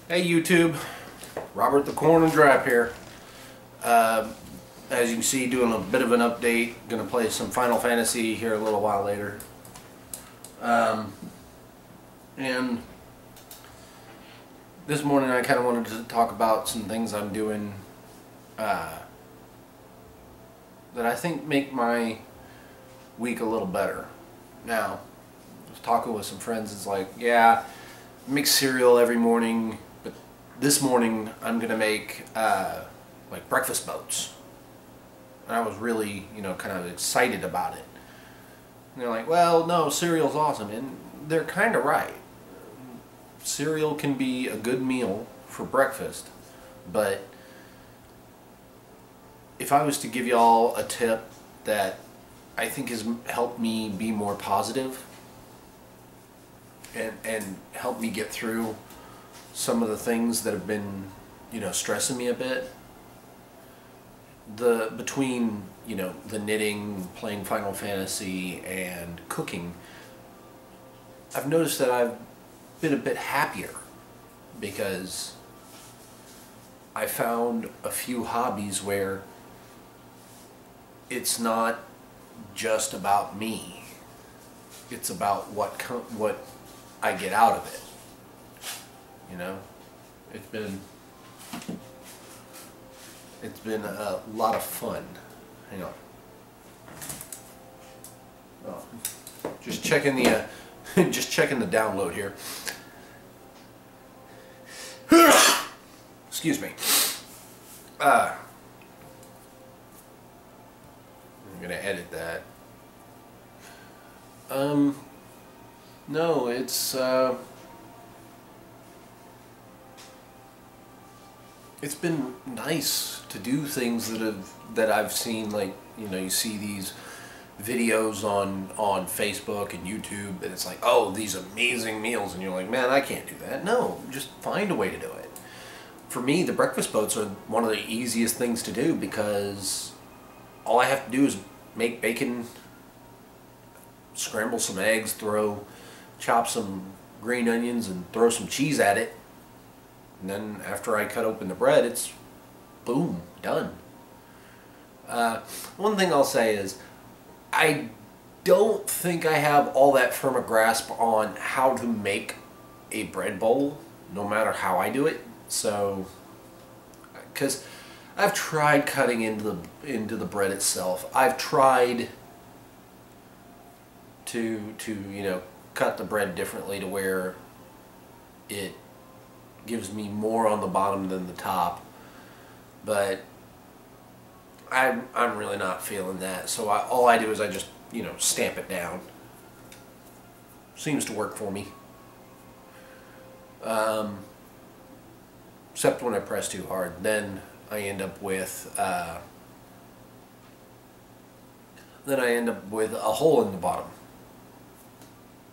Hey YouTube, Robert the Coroner Drap here. As you can see, doing a bit of an update. Gonna play some Final Fantasy here a little while later. And this morning I kind of wanted to talk about some things I'm doing that I think make my week a little better. Now, I was talking with some friends. It's like, yeah, I make cereal every morning, but this morning I'm gonna make like breakfast boats. And I was really, kind of excited about it. And they're like, well, no, cereal's awesome, and they're kind of right. Cereal can be a good meal for breakfast, but if I was to give y'all a tip that I think has helped me be more positive and helped me get through some of the things that have been, stressing me a bit, between the knitting, playing Final Fantasy, and cooking, I've noticed that I've been a bit happier because I found a few hobbies where it's not just about me. It's about what I get out of it. It's been a lot of fun. Hang on. Oh, just checking the download here. Excuse me. I'm gonna edit that. No, it's been nice to do things that I've seen, like, you see these videos on Facebook and YouTube, and it's like, oh, these amazing meals, and you're like, man, I can't do that. No, just find a way to do it. For me, the breakfast boats are one of the easiest things to do because all I have to do is make bacon, scramble some eggs, chop some green onions, and throw some cheese at it. And then after I cut open the bread, it's boom, done. One thing I'll say is I don't think I have all that firm a grasp on how to make a bread bowl, no matter how I do it. So, because I've tried cutting into the bread itself. I've tried to cut the bread differently to where it gives me more on the bottom than the top, but I'm really not feeling that. So all I do is I just stamp it down. Seems to work for me. Except when I press too hard, then I end up with a hole in the bottom.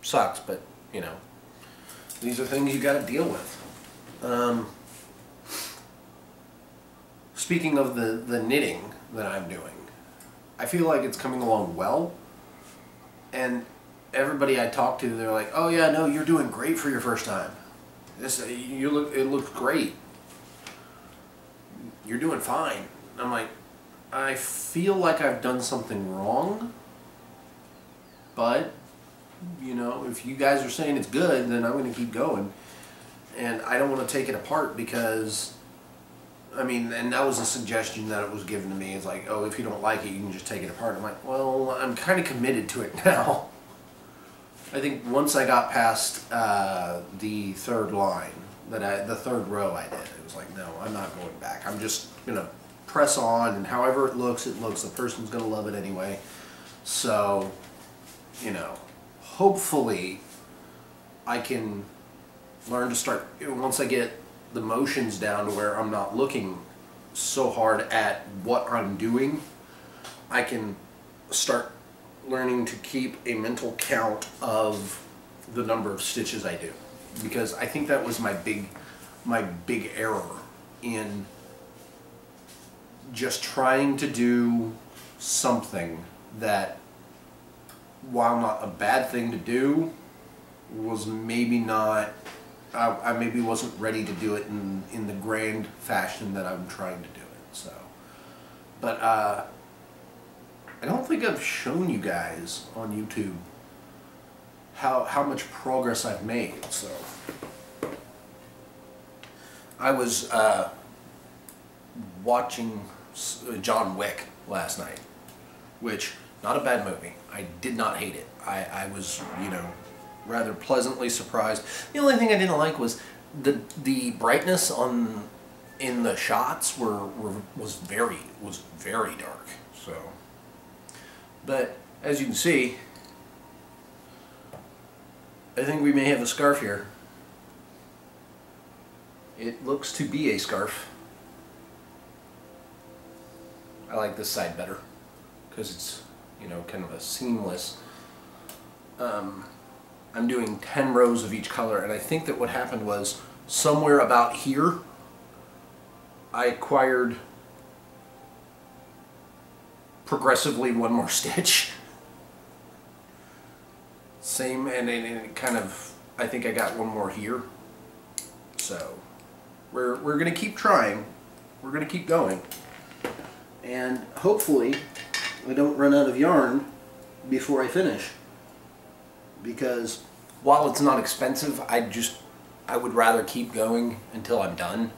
Sucks, but these are things you got to deal with. Speaking of the knitting that I'm doing, I feel like it's coming along well, and everybody I talk to, they're like, oh yeah, no, you're doing great for your first time. It looks great. You're doing fine. I'm like, I feel like I've done something wrong, but if you guys are saying it's good, then I'm going to keep going. And I don't want to take it apart because, and that was a suggestion that it was given to me. It's like, oh, if you don't like it, you can just take it apart. I'm like, well, I'm kind of committed to it now. I think once I got past the third line, the third row I did, it was like, no, I'm not going back. I'm just going to press on, and however it looks, it looks. The person's going to love it anyway. So, hopefully I can learn to start, once I get the motions down to where I'm not looking so hard at what I'm doing, I can start learning to keep a mental count of the number of stitches I do, because I think that was my big error in just trying to do something that, while not a bad thing to do, was maybe not I maybe wasn't ready to do it in the grand fashion that I'm trying to do it. So, but I don't think I've shown you guys on YouTube how much progress I've made. So I was watching John Wick last night, which, not a bad movie. I did not hate it. I was, you know, rather pleasantly surprised. The only thing I didn't like was the brightness in the shots was very dark. So, but as you can see, I think we may have a scarf here. It looks to be a scarf. I like this side better because it's, you know, kind of a seamless. I'm doing 10 rows of each color, and I think that what happened was somewhere about here I acquired progressively one more stitch. Same, and it kind of, I think I got one more here. So we're gonna keep trying. We're gonna keep going, and hopefully I don't run out of yarn before I finish. Because while it's not expensive, I would rather keep going until I'm done,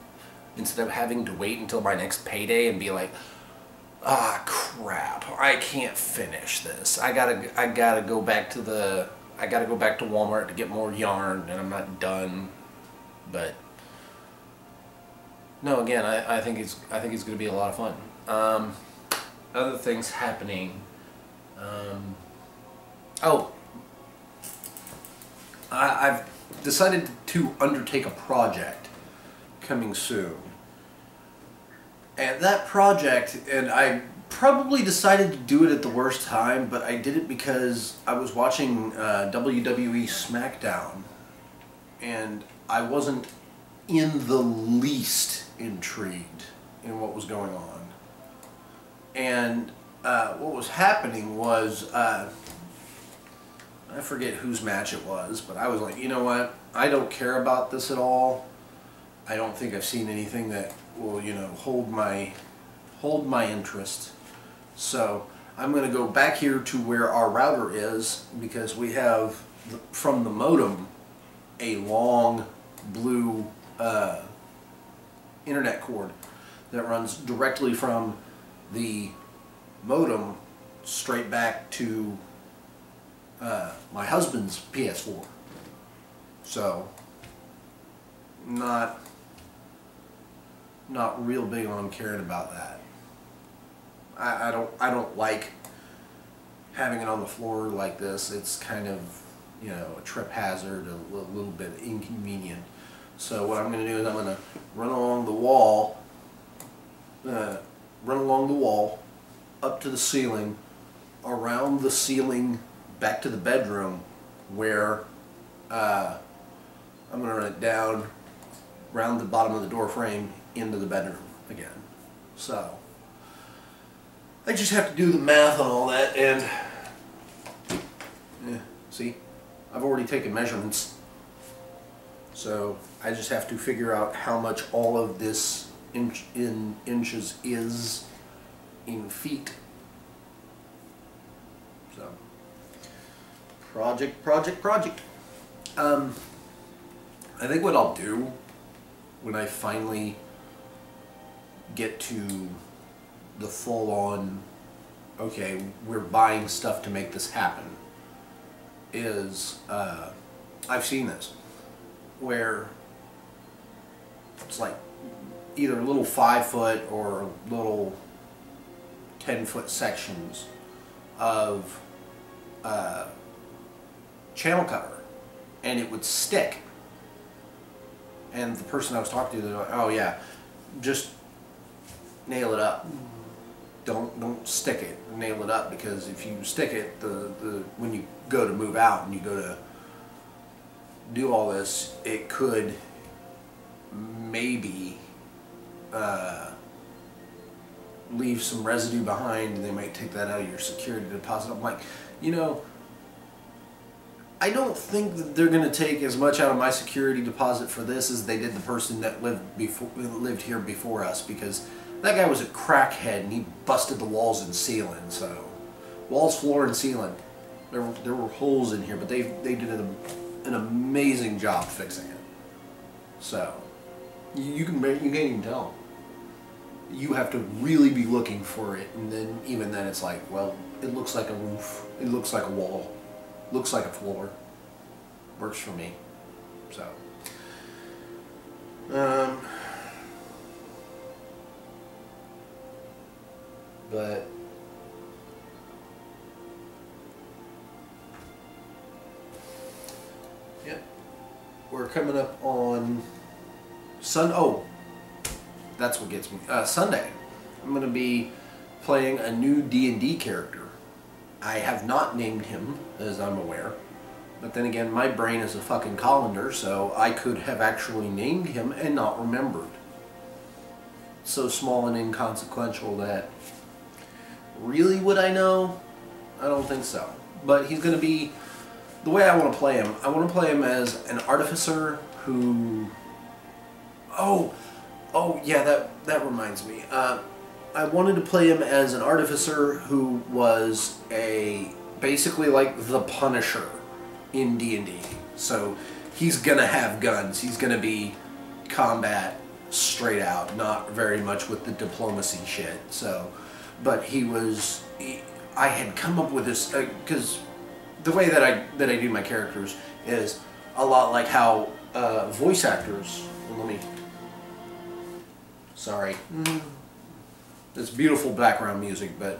instead of having to wait until my next payday and be like, ah, crap, I can't finish this. I gotta go back to Walmart to get more yarn, and I'm not done. But no, again, I think it's gonna be a lot of fun. Other things happening. I've decided to undertake a project coming soon. And that project, and I probably decided to do it at the worst time, but I did it because I was watching WWE SmackDown, and I wasn't in the least intrigued in what was going on. And what was happening was, I forget whose match it was, but I was like, you know what, I don't care about this at all. I don't think I've seen anything that will, you know, hold my interest. So I'm going to go back here to where our router is, because we have, from the modem, a long blue internet cord that runs directly from the modem straight back to my husband's PS4. So not real big on caring about that. I don't like having it on the floor like this. It's kind of, you know, a trip hazard, a little bit inconvenient. So what I'm going to do is I'm going to run along the wall, up to the ceiling, around the ceiling, back to the bedroom, where I'm going to run it down, round the bottom of the door frame, into the bedroom again. So I just have to do the math on all that, and see, I've already taken measurements, so I just have to figure out how much all of this in inches is in feet. So project. I think what I'll do when I finally get to the full-on, okay, we're buying stuff to make this happen, is I've seen this where it's like either little 5-foot or little 10-foot sections of channel cover, and it would stick. And the person I was talking to, they're like, oh yeah, just nail it up. Don't stick it. Nail it up, because if you stick it, when you go to move out and you go to do all this, it could maybe leave some residue behind, and they might take that out of your security deposit. I'm like, you know, I don't think that they're going to take as much out of my security deposit for this as they did the person that lived here before us, because that guy was a crackhead and he busted the walls and ceiling. So walls, floor, and ceiling. There were holes in here, but they did an amazing job fixing it. So you can't even tell. You have to really be looking for it, and then even then it's like, well, it looks like a roof, it looks like a wall, looks like a floor. Works for me. So but yeah, we're coming up on oh, that's what gets me. Sunday, I'm going to be playing a new D&D character. I have not named him, as I'm aware. But then again, my brain is a fucking colander, so I could have actually named him and not remembered. So small and inconsequential that... Really would I know? I don't think so. But he's going to be... The way I want to play him, I want to play him as an artificer who... Oh yeah, that reminds me. I wanted to play him as an artificer who was basically like the Punisher in D&D. So he's gonna have guns. He's gonna be combat straight out, not very much with the diplomacy shit. So, but I had come up with this because the way that I do my characters is a lot like how voice actors. Sorry. It's beautiful background music, but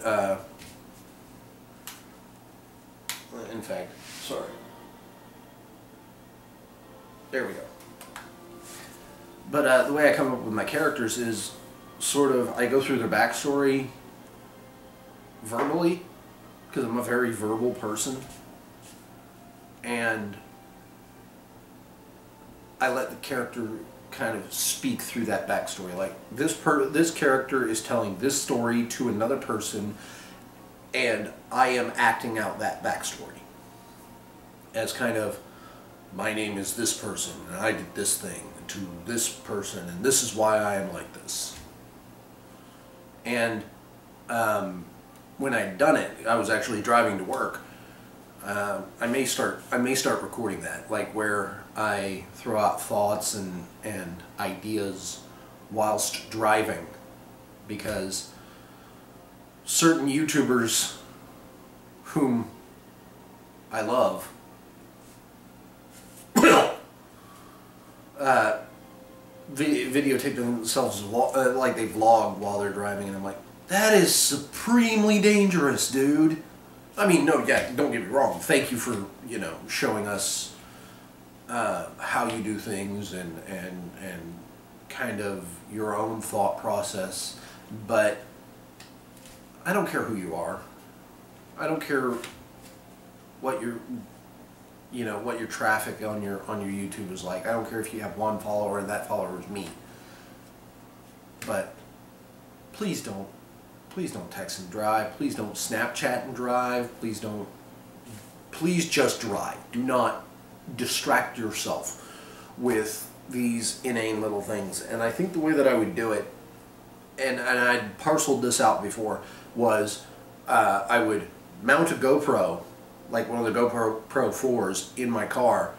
in fact, sorry. There we go. But the way I come up with my characters is sort of, I go through their backstory verbally, because I'm a very verbal person, and I let the character kind of speak through that backstory. Like this character is telling this story to another person, and I am acting out that backstory as kind of, my name is this person and I did this thing to this person and this is why I am like this. And when I'd done it, I was actually driving to work. I may start recording that, like where I throw out thoughts and ideas whilst driving, because certain YouTubers whom I love videotape themselves like they vlog while they're driving, and I'm like, that is supremely dangerous, dude. I mean, no, yeah, don't get me wrong. Thank you for, showing us how you do things and kind of your own thought process. But I don't care who you are. I don't care what your what your traffic on your YouTube is like. I don't care if you have one follower and that follower is me. But please don't text and drive. Please don't Snapchat and drive. Please just drive. Do not distract yourself with these inane little things. And I think the way that I would do it, and I'd parceled this out before, was I would mount a GoPro, like one of the GoPro Pro 4s, in my car,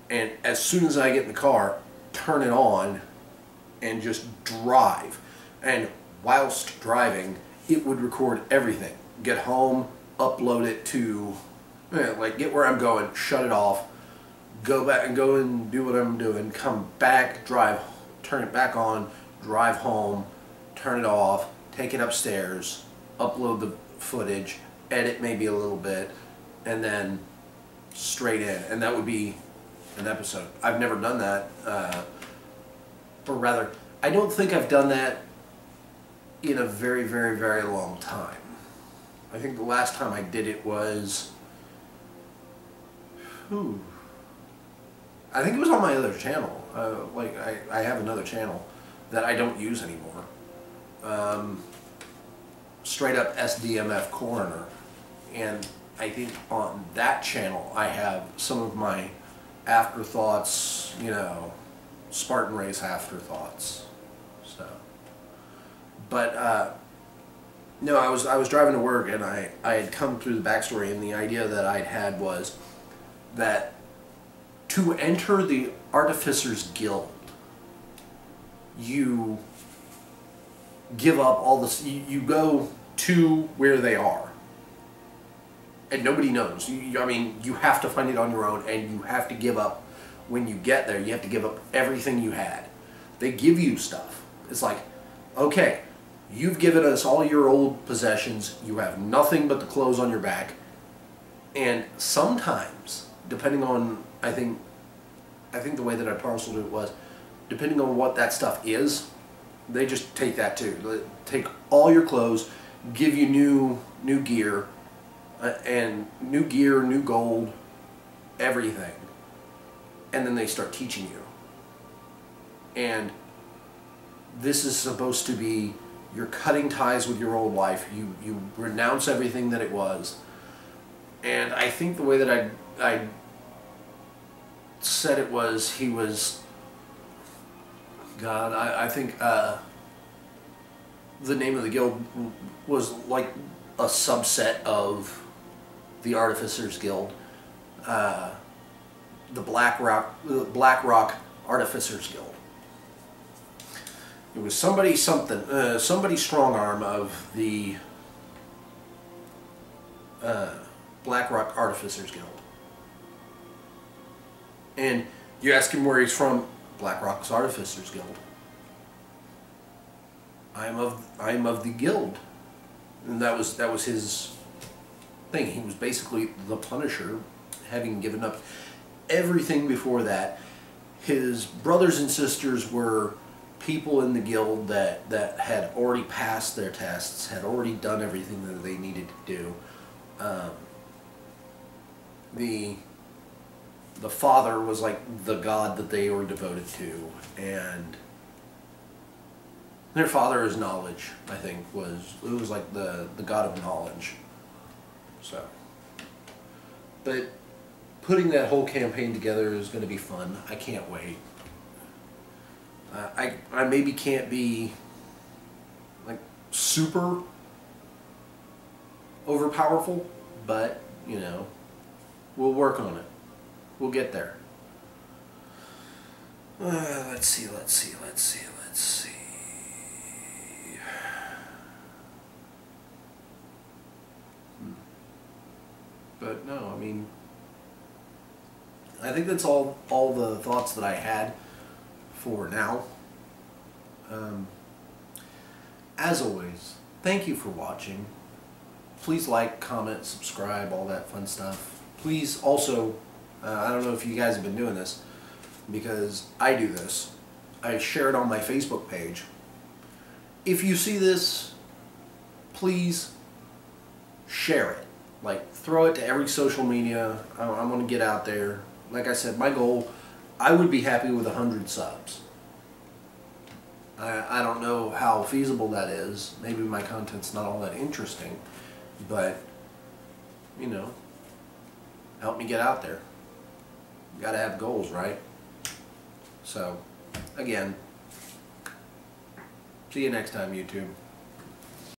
and as soon as I get in the car, turn it on and just drive. And whilst driving, it would record everything. Get home, upload it to, like, get where I'm going, shut it off, go back and go and do what I'm doing, come back, drive, turn it back on, drive home, turn it off, take it upstairs, upload the footage, edit maybe a little bit, and then straight in. And that would be an episode. I've never done that, or rather, I don't think I've done that in a very, very, very long time. I think the last time I did it was, I think it was on my other channel. Like, I have another channel that I don't use anymore. Straight up SDMF Coroner. And I think on that channel I have some of my afterthoughts, you know, Spartan race afterthoughts. So, but no, I was driving to work, and I had come through the backstory, and the idea that I'd had was that to enter the Artificers Guild, you give up all this. You go to where they are, and nobody knows. I mean, you have to find it on your own, and you have to give up. When you get there, you have to give up everything you had. They give you stuff. It's like, okay, you've given us all your old possessions. You have nothing but the clothes on your back. And sometimes, depending on, I think the way that I parceled it was, depending on what that stuff is, they just take that too. They take all your clothes, give you new gear, and new gear, new gold, everything. And then they start teaching you. And this is supposed to be, you're cutting ties with your old life. You renounce everything that it was. And I think the way that I said it was, he was, God, I think the name of the guild was like a subset of the Artificers Guild. The Black Rock Artificers Guild. It was somebody strong arm of the Black Rock Artificers Guild. And you ask him where he's from, Black Rock's Artificers Guild. I am of the guild. And that was his thing. He was basically the Punisher, having given up everything before that. His brothers and sisters were people in the guild that had already passed their tests, had already done everything that they needed to do. The father was like the god that they were devoted to, and their father is knowledge, I think, was like the god of knowledge. So, but putting that whole campaign together is going to be fun. I can't wait. I maybe can't be like super overpowerful, but you know, we'll work on it. We'll get there. Let's see. But no, I mean, I think that's all the thoughts that I had for now. As always, thank you for watching. Please like, comment, subscribe, all that fun stuff. Please also, I don't know if you guys have been doing this, because I do this. I share it on my Facebook page. If you see this, please share it. Like, throw it to every social media. I'm going to get out there. Like I said, my goal, I would be happy with 100 subs. I don't know how feasible that is. Maybe my content's not all that interesting. But, you know, help me get out there. You gotta have goals, right? So, again, see you next time, YouTube.